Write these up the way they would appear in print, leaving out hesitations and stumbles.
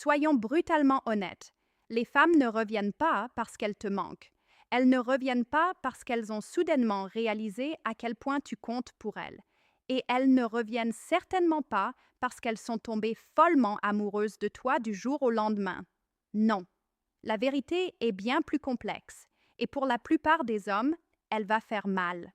Soyons brutalement honnêtes. Les femmes ne reviennent pas parce qu'elles te manquent. Elles ne reviennent pas parce qu'elles ont soudainement réalisé à quel point tu comptes pour elles. Et elles ne reviennent certainement pas parce qu'elles sont tombées follement amoureuses de toi du jour au lendemain. Non. La vérité est bien plus complexe. Et pour la plupart des hommes, elle va faire mal.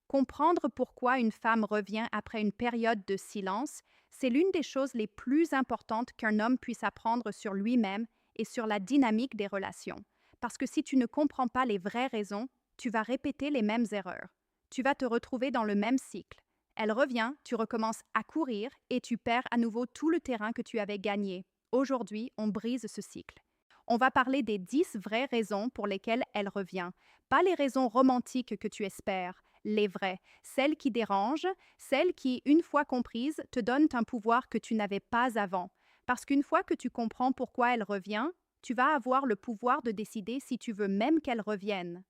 Comprendre pourquoi une femme revient après une période de silence, c'est l'une des choses les plus importantes qu'un homme puisse apprendre sur lui-même et sur la dynamique des relations. Parce que si tu ne comprends pas les vraies raisons, tu vas répéter les mêmes erreurs. Tu vas te retrouver dans le même cycle. Elle revient, tu recommences à courir et tu perds à nouveau tout le terrain que tu avais gagné. Aujourd'hui, on brise ce cycle. On va parler des 10 vraies raisons pour lesquelles elle revient. Pas les raisons romantiques que tu espères, les vraies, celles qui dérangent, celles qui, une fois comprises, te donnent un pouvoir que tu n'avais pas avant. Parce qu'une fois que tu comprends pourquoi elle revient, tu vas avoir le pouvoir de décider si tu veux même qu'elle revienne.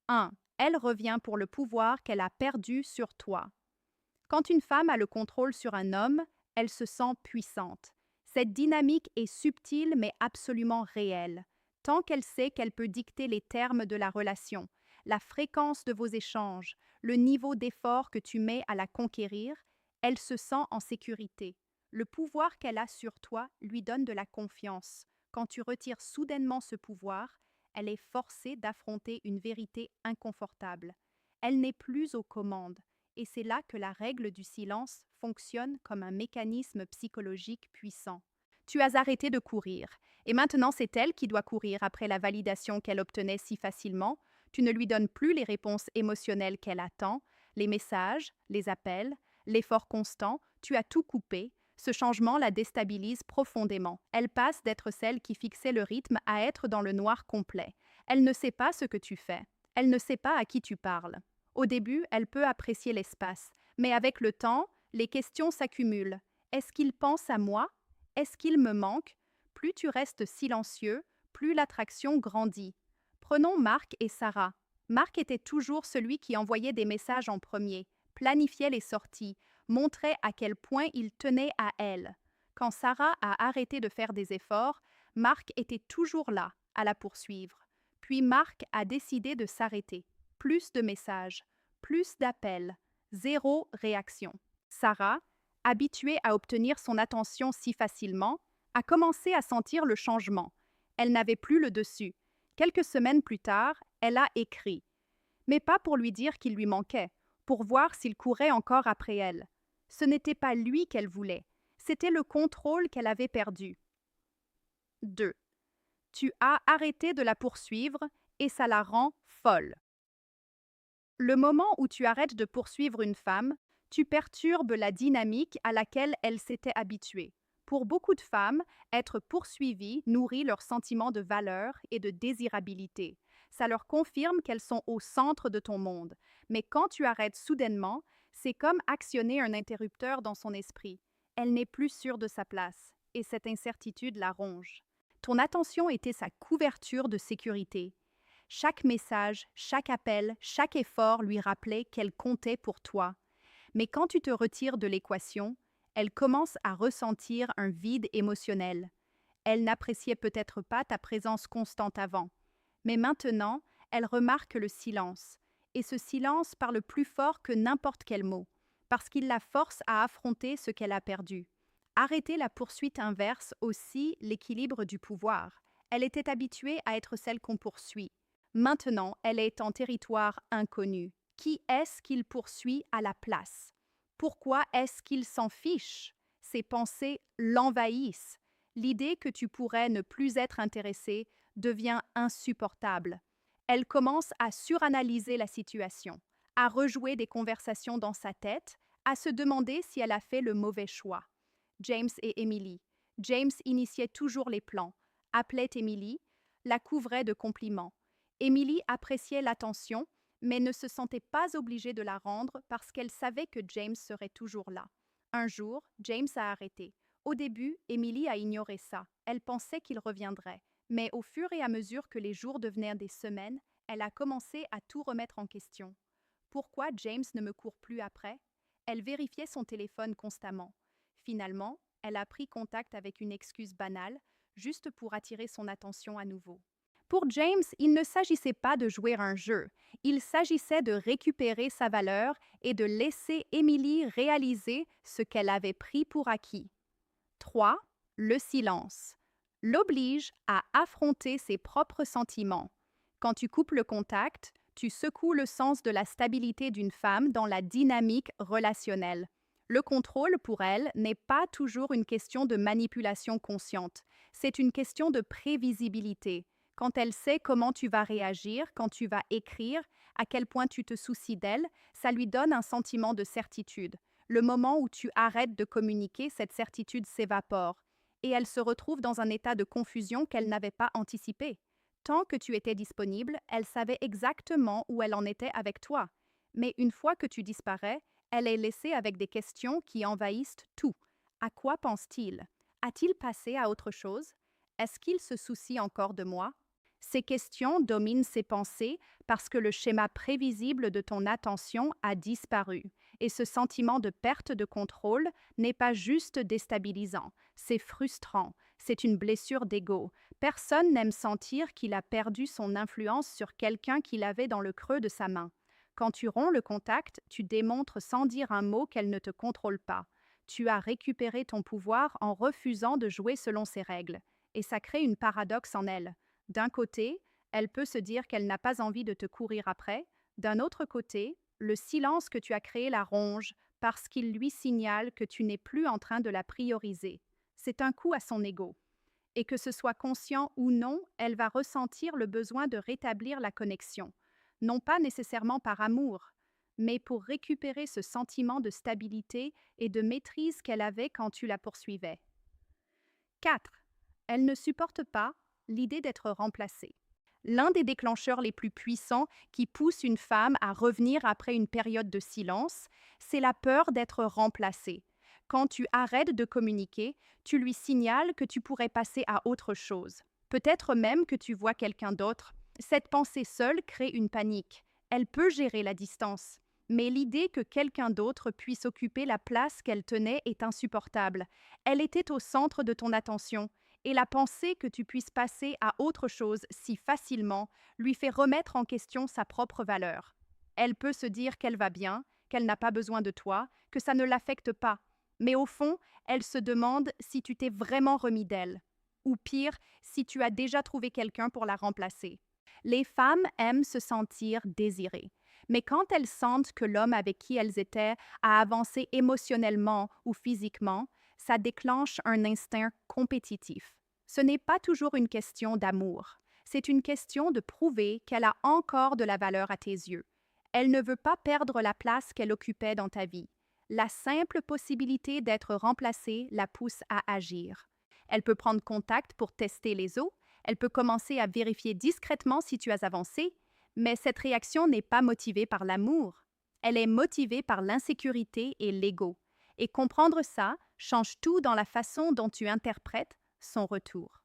1. Elle revient pour le pouvoir qu'elle a perdu sur toi. Quand une femme a le contrôle sur un homme, elle se sent puissante. Cette dynamique est subtile mais absolument réelle, tant qu'elle sait qu'elle peut dicter les termes de la relation, la fréquence de vos échanges, le niveau d'effort que tu mets à la conquérir, elle se sent en sécurité. Le pouvoir qu'elle a sur toi lui donne de la confiance. Quand tu retires soudainement ce pouvoir, elle est forcée d'affronter une vérité inconfortable. Elle n'est plus aux commandes. Et c'est là que la règle du silence fonctionne comme un mécanisme psychologique puissant. Tu as arrêté de courir, et maintenant c'est elle qui doit courir après la validation qu'elle obtenait si facilement. Tu ne lui donnes plus les réponses émotionnelles qu'elle attend, les messages, les appels, l'effort constant, tu as tout coupé. Ce changement la déstabilise profondément. Elle passe d'être celle qui fixait le rythme à être dans le noir complet. Elle ne sait pas ce que tu fais. Elle ne sait pas à qui tu parles. Au début, elle peut apprécier l'espace, mais avec le temps, les questions s'accumulent. Est-ce qu'il pense à moi? Est-ce qu'il me manque? Plus tu restes silencieux, plus l'attraction grandit. Prenons Marc et Sarah. Marc était toujours celui qui envoyait des messages en premier, planifiait les sorties, montrait à quel point il tenait à elle. Quand Sarah a arrêté de faire des efforts, Marc était toujours là, à la poursuivre. Puis Marc a décidé de s'arrêter. Plus de messages, plus d'appels, zéro réaction. Sarah, habituée à obtenir son attention si facilement, a commencé à sentir le changement. Elle n'avait plus le dessus. Quelques semaines plus tard, elle a écrit. Mais pas pour lui dire qu'il lui manquait, pour voir s'il courait encore après elle. Ce n'était pas lui qu'elle voulait, c'était le contrôle qu'elle avait perdu. 2. Tu as arrêté de la poursuivre et ça la rend folle. Le moment où tu arrêtes de poursuivre une femme, tu perturbes la dynamique à laquelle elle s'était habituée. Pour beaucoup de femmes, être poursuivie nourrit leur sentiment de valeur et de désirabilité. Ça leur confirme qu'elles sont au centre de ton monde. Mais quand tu arrêtes soudainement, c'est comme actionner un interrupteur dans son esprit. Elle n'est plus sûre de sa place, et cette incertitude la ronge. Ton attention était sa couverture de sécurité. Chaque message, chaque appel, chaque effort lui rappelait qu'elle comptait pour toi. Mais quand tu te retires de l'équation, elle commence à ressentir un vide émotionnel. Elle n'appréciait peut-être pas ta présence constante avant. Mais maintenant, elle remarque le silence. Et ce silence parle plus fort que n'importe quel mot, parce qu'il la force à affronter ce qu'elle a perdu. Arrêter la poursuite inverse aussi l'équilibre du pouvoir. Elle était habituée à être celle qu'on poursuit. Maintenant, elle est en territoire inconnu. Qui est-ce qu'il poursuit à la place? Pourquoi est-ce qu'il s'en fiche? Ses pensées l'envahissent. L'idée que tu pourrais ne plus être intéressé devient insupportable. Elle commence à suranalyser la situation, à rejouer des conversations dans sa tête, à se demander si elle a fait le mauvais choix. James et Emily. James initiait toujours les plans, appelait Emily, la couvrait de compliments. Emily appréciait l'attention, mais ne se sentait pas obligée de la rendre parce qu'elle savait que James serait toujours là. Un jour, James a arrêté. Au début, Emily a ignoré ça. Elle pensait qu'il reviendrait. Mais au fur et à mesure que les jours devenaient des semaines, elle a commencé à tout remettre en question. Pourquoi James ne me court plus après? Elle vérifiait son téléphone constamment. Finalement, Elle a pris contact avec une excuse banale, juste pour attirer son attention à nouveau. Pour James, il ne s'agissait pas de jouer un jeu, il s'agissait de récupérer sa valeur et de laisser Emily réaliser ce qu'elle avait pris pour acquis. 3. Le silence. L'oblige à affronter ses propres sentiments. Quand tu coupes le contact, tu secoues le sens de la stabilité d'une femme dans la dynamique relationnelle. Le contrôle, pour elle, n'est pas toujours une question de manipulation consciente, c'est une question de prévisibilité. Quand elle sait comment tu vas réagir, quand tu vas écrire, à quel point tu te soucies d'elle, ça lui donne un sentiment de certitude. Le moment où tu arrêtes de communiquer, cette certitude s'évapore et elle se retrouve dans un état de confusion qu'elle n'avait pas anticipé. Tant que tu étais disponible, elle savait exactement où elle en était avec toi. Mais une fois que tu disparais, elle est laissée avec des questions qui envahissent tout. À quoi pense-t-il? A-t-il passé à autre chose? Est-ce qu'il se soucie encore de moi? Ces questions dominent ses pensées parce que le schéma prévisible de ton attention a disparu. Et ce sentiment de perte de contrôle n'est pas juste déstabilisant, c'est frustrant, c'est une blessure d'ego. Personne n'aime sentir qu'il a perdu son influence sur quelqu'un qu'il avait dans le creux de sa main. Quand tu romps le contact, tu démontres sans dire un mot qu'elle ne te contrôle pas. Tu as récupéré ton pouvoir en refusant de jouer selon ses règles. Et ça crée une paradoxe en elle. D'un côté, elle peut se dire qu'elle n'a pas envie de te courir après. D'un autre côté, le silence que tu as créé la ronge parce qu'il lui signale que tu n'es plus en train de la prioriser. C'est un coup à son ego. Et que ce soit conscient ou non, elle va ressentir le besoin de rétablir la connexion. Non pas nécessairement par amour, mais pour récupérer ce sentiment de stabilité et de maîtrise qu'elle avait quand tu la poursuivais. 4. Elle ne supporte pas l'idée d'être remplacée. L'un des déclencheurs les plus puissants qui pousse une femme à revenir après une période de silence, c'est la peur d'être remplacée. Quand tu arrêtes de communiquer, tu lui signales que tu pourrais passer à autre chose. Peut-être même que tu vois quelqu'un d'autre. Cette pensée seule crée une panique. Elle peut gérer la distance. Mais l'idée que quelqu'un d'autre puisse occuper la place qu'elle tenait est insupportable. Elle était au centre de ton attention. Et la pensée que tu puisses passer à autre chose si facilement lui fait remettre en question sa propre valeur. Elle peut se dire qu'elle va bien, qu'elle n'a pas besoin de toi, que ça ne l'affecte pas. Mais au fond, elle se demande si tu t'es vraiment remis d'elle. Ou pire, si tu as déjà trouvé quelqu'un pour la remplacer. Les femmes aiment se sentir désirées. Mais quand elles sentent que l'homme avec qui elles étaient a avancé émotionnellement ou physiquement, ça déclenche un instinct compétitif. Ce n'est pas toujours une question d'amour, c'est une question de prouver qu'elle a encore de la valeur à tes yeux. Elle ne veut pas perdre la place qu'elle occupait dans ta vie. La simple possibilité d'être remplacée la pousse à agir. Elle peut prendre contact pour tester les os, elle peut commencer à vérifier discrètement si tu as avancé, mais cette réaction n'est pas motivée par l'amour. Elle est motivée par l'insécurité et l'ego. Et comprendre ça change tout dans la façon dont tu interprètes son retour.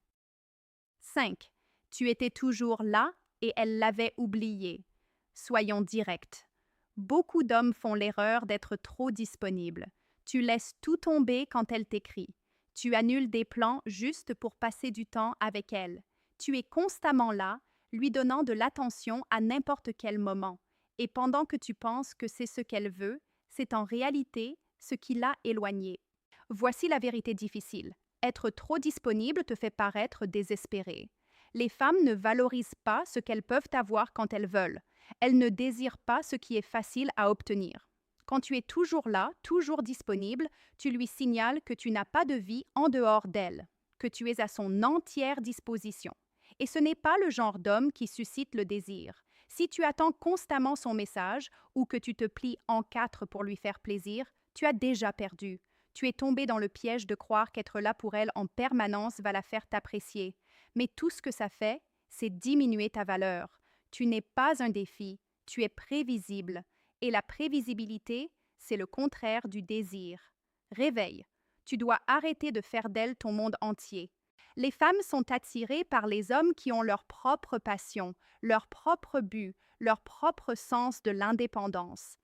5. Tu étais toujours là et elle l'avait oublié. Soyons directs. Beaucoup d'hommes font l'erreur d'être trop disponibles. Tu laisses tout tomber quand elle t'écrit. Tu annules des plans juste pour passer du temps avec elle. Tu es constamment là, lui donnant de l'attention à n'importe quel moment. Et pendant que tu penses que c'est ce qu'elle veut, c'est en réalité ce qui l'a éloignée. Voici la vérité difficile. Être trop disponible te fait paraître désespéré. Les femmes ne valorisent pas ce qu'elles peuvent avoir quand elles veulent. Elles ne désirent pas ce qui est facile à obtenir. Quand tu es toujours là, toujours disponible, tu lui signales que tu n'as pas de vie en dehors d'elle, que tu es à son entière disposition. Et ce n'est pas le genre d'homme qui suscite le désir. Si tu attends constamment son message ou que tu te plies en quatre pour lui faire plaisir, tu as déjà perdu. Tu es tombé dans le piège de croire qu'être là pour elle en permanence va la faire t'apprécier. Mais tout ce que ça fait, c'est diminuer ta valeur. Tu n'es pas un défi, tu es prévisible. Et la prévisibilité, c'est le contraire du désir. Réveille. Tu dois arrêter de faire d'elle ton monde entier. Les femmes sont attirées par les hommes qui ont leur propre passion, leur propre but, leur propre sens de l'indépendance.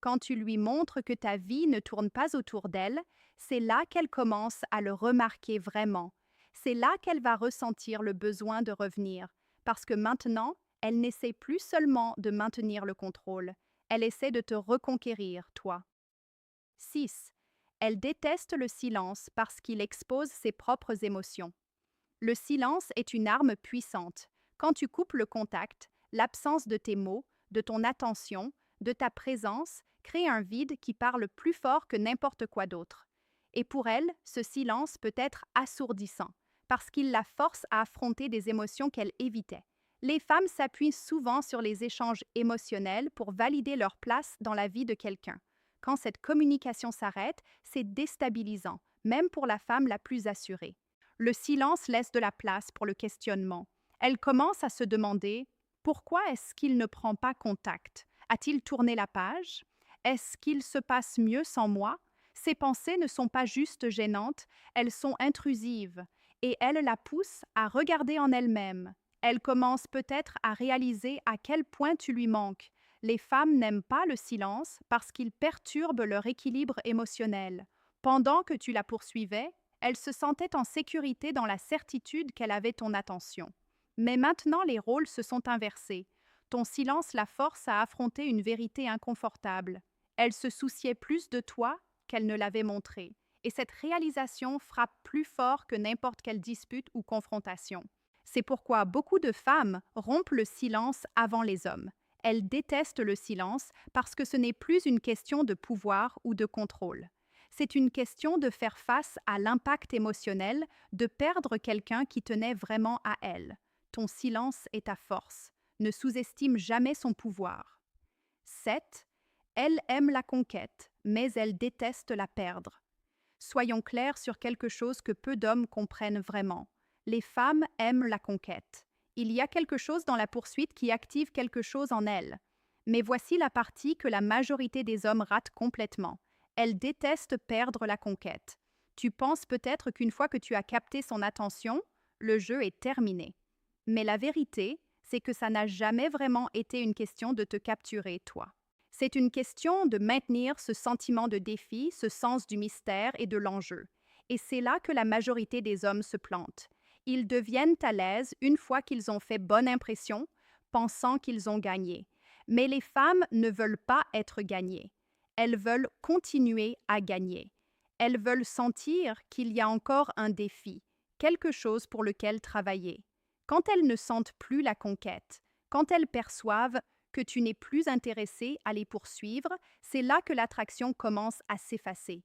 Quand tu lui montres que ta vie ne tourne pas autour d'elle, c'est là qu'elle commence à le remarquer vraiment. C'est là qu'elle va ressentir le besoin de revenir, parce que maintenant, elle n'essaie plus seulement de maintenir le contrôle, elle essaie de te reconquérir, toi. 6. Elle déteste le silence parce qu'il expose ses propres émotions. Le silence est une arme puissante. Quand tu coupes le contact, l'absence de tes mots, de ton attention, de ta présence crée un vide qui parle plus fort que n'importe quoi d'autre. Et pour elle, ce silence peut être assourdissant, parce qu'il la force à affronter des émotions qu'elle évitait. Les femmes s'appuient souvent sur les échanges émotionnels pour valider leur place dans la vie de quelqu'un. Quand cette communication s'arrête, c'est déstabilisant, même pour la femme la plus assurée. Le silence laisse de la place pour le questionnement. Elle commence à se demander: pourquoi est-ce qu'il ne prend pas contact? A-t-il tourné la page? Est-ce qu'il se passe mieux sans moi? Ses pensées ne sont pas juste gênantes, elles sont intrusives, et elles la poussent à regarder en elle-même. Elle commence peut-être à réaliser à quel point tu lui manques. Les femmes n'aiment pas le silence parce qu'il perturbe leur équilibre émotionnel. Pendant que tu la poursuivais, elle se sentait en sécurité dans la certitude qu'elle avait ton attention. Mais maintenant, les rôles se sont inversés. Ton silence la force à affronter une vérité inconfortable. Elle se souciait plus de toi qu'elle ne l'avait montré. Et cette réalisation frappe plus fort que n'importe quelle dispute ou confrontation. C'est pourquoi beaucoup de femmes rompent le silence avant les hommes. Elles détestent le silence parce que ce n'est plus une question de pouvoir ou de contrôle. C'est une question de faire face à l'impact émotionnel, de perdre quelqu'un qui tenait vraiment à elle. Ton silence est ta force. Ne sous-estime jamais son pouvoir. 7. Elle aime la conquête, mais elle déteste la perdre. Soyons clairs sur quelque chose que peu d'hommes comprennent vraiment. Les femmes aiment la conquête. Il y a quelque chose dans la poursuite qui active quelque chose en elles. Mais voici la partie que la majorité des hommes ratent complètement. Elles détestent perdre la conquête. Tu penses peut-être qu'une fois que tu as capté son attention, le jeu est terminé. Mais la vérité, c'est que ça n'a jamais vraiment été une question de te capturer, toi. C'est une question de maintenir ce sentiment de défi, ce sens du mystère et de l'enjeu. Et c'est là que la majorité des hommes se plantent. Ils deviennent à l'aise une fois qu'ils ont fait bonne impression, pensant qu'ils ont gagné. Mais les femmes ne veulent pas être gagnées. Elles veulent continuer à gagner. Elles veulent sentir qu'il y a encore un défi, quelque chose pour lequel travailler. Quand elles ne sentent plus la conquête, quand elles perçoivent que tu n'es plus intéressé à les poursuivre, c'est là que l'attraction commence à s'effacer.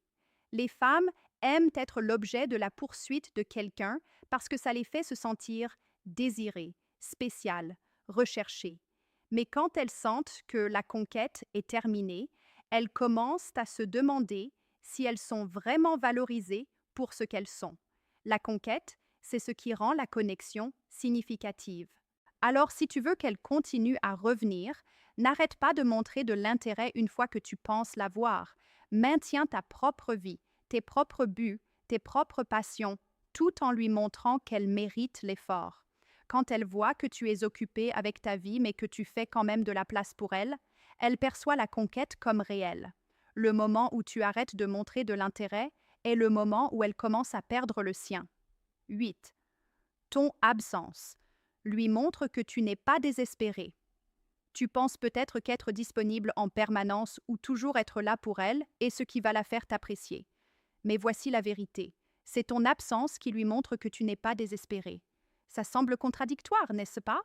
Les femmes aiment être l'objet de la poursuite de quelqu'un parce que ça les fait se sentir désirées, spéciales, recherchées. Mais quand elles sentent que la conquête est terminée, elles commencent à se demander si elles sont vraiment valorisées pour ce qu'elles sont. La conquête, c'est ce qui rend la connexion significative. Alors, si tu veux qu'elle continue à revenir, n'arrête pas de montrer de l'intérêt une fois que tu penses l'avoir. Maintiens ta propre vie, tes propres buts, tes propres passions, tout en lui montrant qu'elle mérite l'effort. Quand elle voit que tu es occupé avec ta vie mais que tu fais quand même de la place pour elle, elle perçoit la conquête comme réelle. Le moment où tu arrêtes de montrer de l'intérêt est le moment où elle commence à perdre le sien. 8. Ton absence. Lui montre que tu n'es pas désespéré. Tu penses peut-être qu'être disponible en permanence ou toujours être là pour elle est ce qui va la faire t'apprécier. Mais voici la vérité. C'est ton absence qui lui montre que tu n'es pas désespéré. Ça semble contradictoire, n'est-ce pas?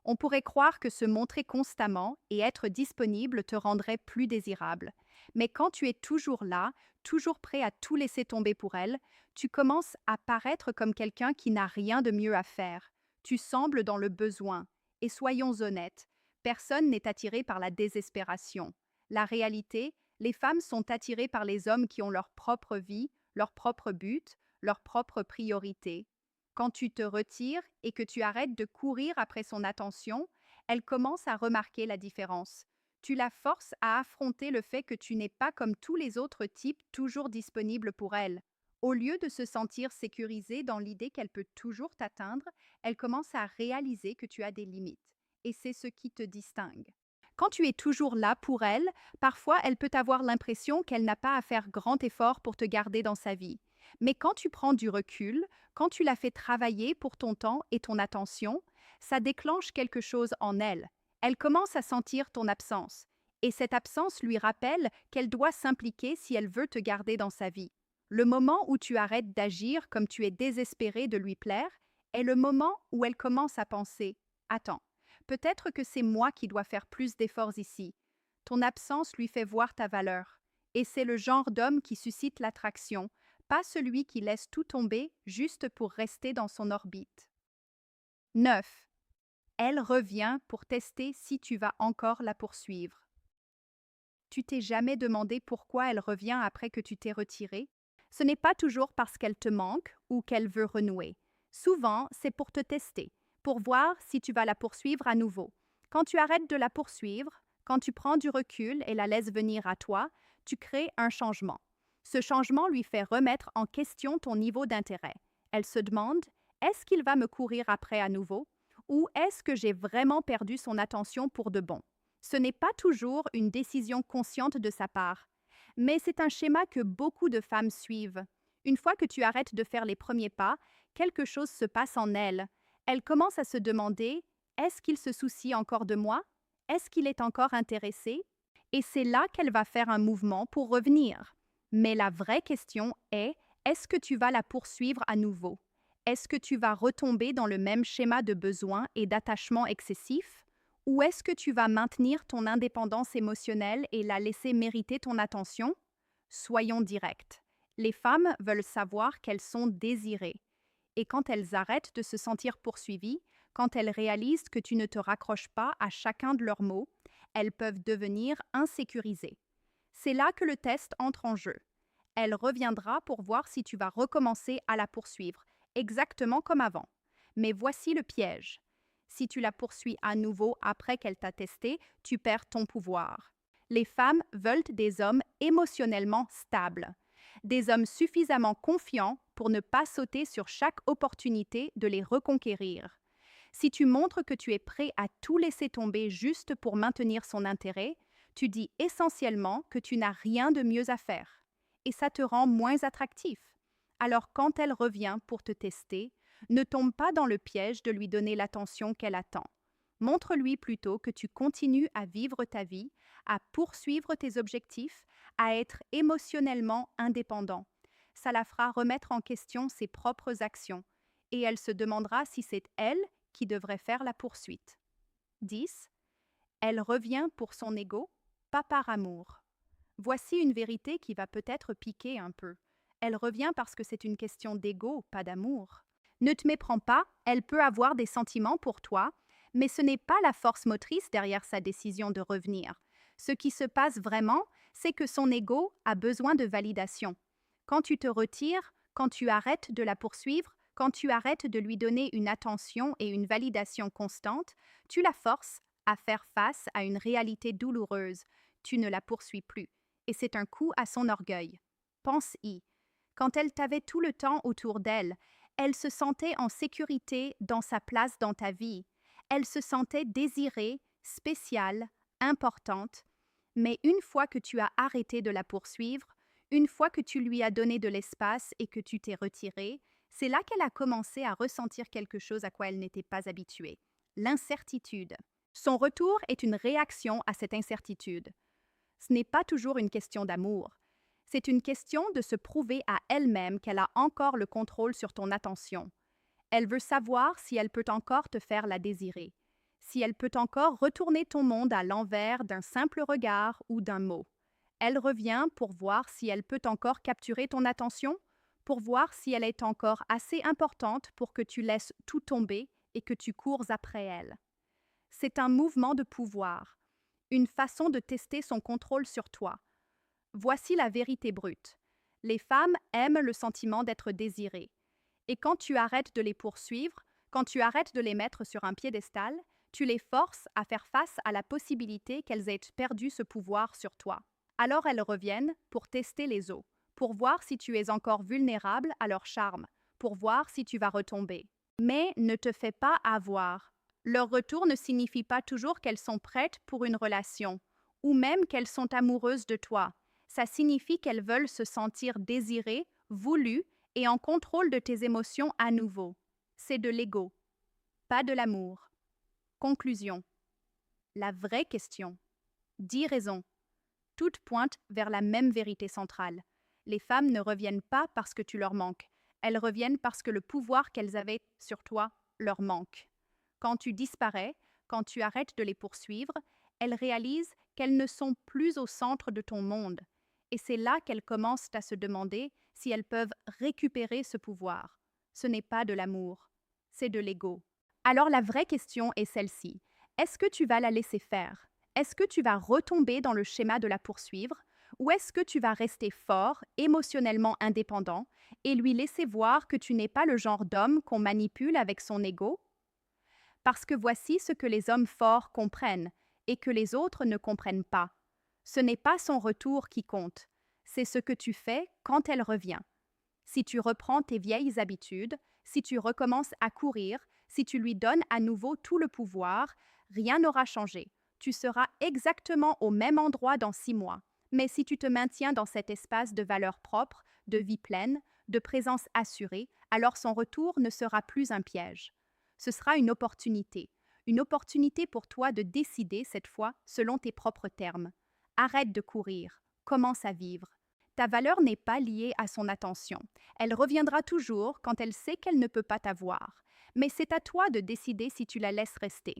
On pourrait croire que se montrer constamment et être disponible te rendrait plus désirable. Mais quand tu es toujours là, toujours prêt à tout laisser tomber pour elle, tu commences à paraître comme quelqu'un qui n'a rien de mieux à faire. Tu sembles dans le besoin. Et soyons honnêtes, personne n'est attiré par la désespération. La réalité, les femmes sont attirées par les hommes qui ont leur propre vie, leur propre but, leurs propres priorités. Quand tu te retires et que tu arrêtes de courir après son attention, elle commence à remarquer la différence. Tu la forces à affronter le fait que tu n'es pas comme tous les autres types toujours disponible pour elle. Au lieu de se sentir sécurisée dans l'idée qu'elle peut toujours t'atteindre, elle commence à réaliser que tu as des limites. Et c'est ce qui te distingue. Quand tu es toujours là pour elle, parfois elle peut avoir l'impression qu'elle n'a pas à faire grand effort pour te garder dans sa vie. Mais quand tu prends du recul, quand tu la fais travailler pour ton temps et ton attention, ça déclenche quelque chose en elle. Elle commence à sentir ton absence. Et cette absence lui rappelle qu'elle doit s'impliquer si elle veut te garder dans sa vie. Le moment où tu arrêtes d'agir comme tu es désespéré de lui plaire est le moment où elle commence à penser: attends, peut-être que c'est moi qui dois faire plus d'efforts ici. Ton absence lui fait voir ta valeur. Et c'est le genre d'homme qui suscite l'attraction, pas celui qui laisse tout tomber juste pour rester dans son orbite. 9. Elle revient pour tester si tu vas encore la poursuivre. Tu t'es jamais demandé pourquoi elle revient après que tu t'es retiré? Ce n'est pas toujours parce qu'elle te manque ou qu'elle veut renouer. Souvent, c'est pour te tester, pour voir si tu vas la poursuivre à nouveau. Quand tu arrêtes de la poursuivre, quand tu prends du recul et la laisses venir à toi, tu crées un changement. Ce changement lui fait remettre en question ton niveau d'intérêt. Elle se demande: est-ce qu'il va me courir après à nouveau? Ou est-ce que j'ai vraiment perdu son attention pour de bon? Ce n'est pas toujours une décision consciente de sa part, mais c'est un schéma que beaucoup de femmes suivent. Une fois que tu arrêtes de faire les premiers pas, quelque chose se passe en elle. Elle commence à se demander: est-ce qu'il se soucie encore de moi? Est-ce qu'il est encore intéressé? Et c'est là qu'elle va faire un mouvement pour revenir. Mais la vraie question est: est-ce que tu vas la poursuivre à nouveau? Est-ce que tu vas retomber dans le même schéma de besoin et d'attachement excessif? Ou est-ce que tu vas maintenir ton indépendance émotionnelle et la laisser mériter ton attention? Soyons directs. Les femmes veulent savoir qu'elles sont désirées. Et quand elles arrêtent de se sentir poursuivies, quand elles réalisent que tu ne te raccroches pas à chacun de leurs mots, elles peuvent devenir insécurisées. C'est là que le test entre en jeu. Elle reviendra pour voir si tu vas recommencer à la poursuivre, exactement comme avant. Mais voici le piège. Si tu la poursuis à nouveau après qu'elle t'a testé, tu perds ton pouvoir. Les femmes veulent des hommes émotionnellement stables, des hommes suffisamment confiants pour ne pas sauter sur chaque opportunité de les reconquérir. Si tu montres que tu es prêt à tout laisser tomber juste pour maintenir son intérêt, tu dis essentiellement que tu n'as rien de mieux à faire. Et ça te rend moins attractif. Alors quand elle revient pour te tester, ne tombe pas dans le piège de lui donner l'attention qu'elle attend. Montre-lui plutôt que tu continues à vivre ta vie, à poursuivre tes objectifs, à être émotionnellement indépendant. Ça la fera remettre en question ses propres actions et elle se demandera si c'est elle qui devrait faire la poursuite. 10. Elle revient pour son ego, pas par amour. Voici une vérité qui va peut-être piquer un peu. Elle revient parce que c'est une question d'ego, pas d'amour. Ne te méprends pas, elle peut avoir des sentiments pour toi, mais ce n'est pas la force motrice derrière sa décision de revenir. Ce qui se passe vraiment, c'est que son ego a besoin de validation. Quand tu te retires, quand tu arrêtes de la poursuivre, quand tu arrêtes de lui donner une attention et une validation constante, tu la forces à faire face à une réalité douloureuse. Tu ne la poursuis plus. Et c'est un coup à son orgueil. Pense-y. Quand elle t'avait tout le temps autour d'elle, elle se sentait en sécurité dans sa place dans ta vie. Elle se sentait désirée, spéciale, importante. Mais une fois que tu as arrêté de la poursuivre, une fois que tu lui as donné de l'espace et que tu t'es retiré, c'est là qu'elle a commencé à ressentir quelque chose à quoi elle n'était pas habituée: l'incertitude. Son retour est une réaction à cette incertitude. Ce n'est pas toujours une question d'amour. C'est une question de se prouver à elle-même qu'elle a encore le contrôle sur ton attention. Elle veut savoir si elle peut encore te faire la désirer, si elle peut encore retourner ton monde à l'envers d'un simple regard ou d'un mot. Elle revient pour voir si elle peut encore capturer ton attention, pour voir si elle est encore assez importante pour que tu laisses tout tomber et que tu cours après elle. C'est un mouvement de pouvoir, une façon de tester son contrôle sur toi. Voici la vérité brute. Les femmes aiment le sentiment d'être désirées. Et quand tu arrêtes de les poursuivre, quand tu arrêtes de les mettre sur un piédestal, tu les forces à faire face à la possibilité qu'elles aient perdu ce pouvoir sur toi. Alors elles reviennent pour tester les os, pour voir si tu es encore vulnérable à leur charme, pour voir si tu vas retomber. Mais ne te fais pas avoir. Leur retour ne signifie pas toujours qu'elles sont prêtes pour une relation, ou même qu'elles sont amoureuses de toi. Ça signifie qu'elles veulent se sentir désirées, voulues et en contrôle de tes émotions à nouveau. C'est de l'ego, pas de l'amour. Conclusion. La vraie question. 10 raisons. Toutes pointent vers la même vérité centrale. Les femmes ne reviennent pas parce que tu leur manques. Elles reviennent parce que le pouvoir qu'elles avaient sur toi leur manque. Quand tu disparais, quand tu arrêtes de les poursuivre, elles réalisent qu'elles ne sont plus au centre de ton monde. Et c'est là qu'elles commencent à se demander si elles peuvent récupérer ce pouvoir. Ce n'est pas de l'amour, c'est de l'ego. Alors la vraie question est celle-ci. Est-ce que tu vas la laisser faire? Est-ce que tu vas retomber dans le schéma de la poursuivre? Ou est-ce que tu vas rester fort, émotionnellement indépendant, et lui laisser voir que tu n'es pas le genre d'homme qu'on manipule avec son ego? Parce que voici ce que les hommes forts comprennent et que les autres ne comprennent pas. Ce n'est pas son retour qui compte, c'est ce que tu fais quand elle revient. Si tu reprends tes vieilles habitudes, si tu recommences à courir, si tu lui donnes à nouveau tout le pouvoir, rien n'aura changé. Tu seras exactement au même endroit dans 6 mois. Mais si tu te maintiens dans cet espace de valeur propre, de vie pleine, de présence assurée, alors son retour ne sera plus un piège. Ce sera une opportunité pour toi de décider cette fois selon tes propres termes. Arrête de courir, commence à vivre. Ta valeur n'est pas liée à son attention. Elle reviendra toujours quand elle sait qu'elle ne peut pas t'avoir. Mais c'est à toi de décider si tu la laisses rester.